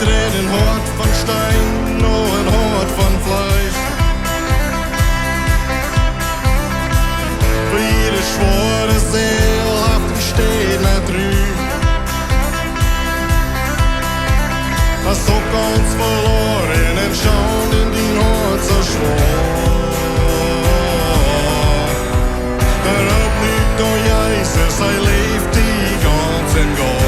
dreht ein Hort von Stein, nur ein Hort von Fleisch. Für jede schwore Seele auf dem steht nach drüben. Was so ganz verloren en schauen in die Hort so schwor. Er hat nicht door Jesus, hij leeft die gans en God.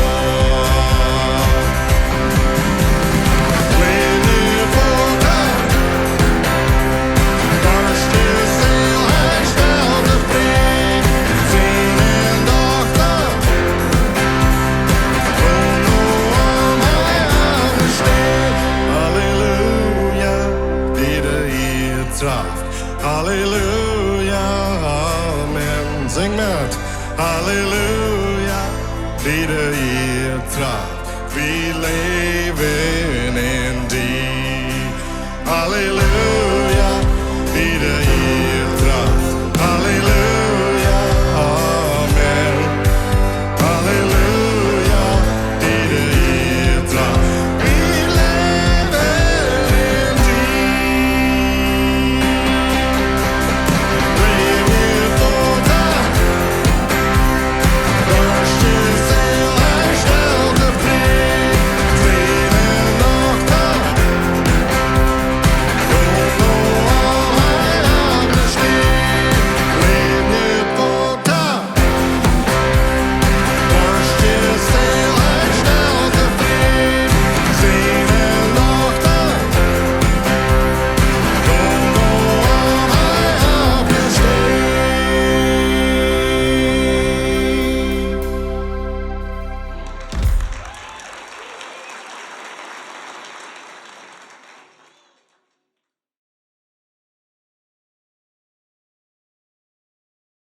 Halleluja, amen. Zing met. Halleluja, die de hier tracht. We leven in die. Halleluja.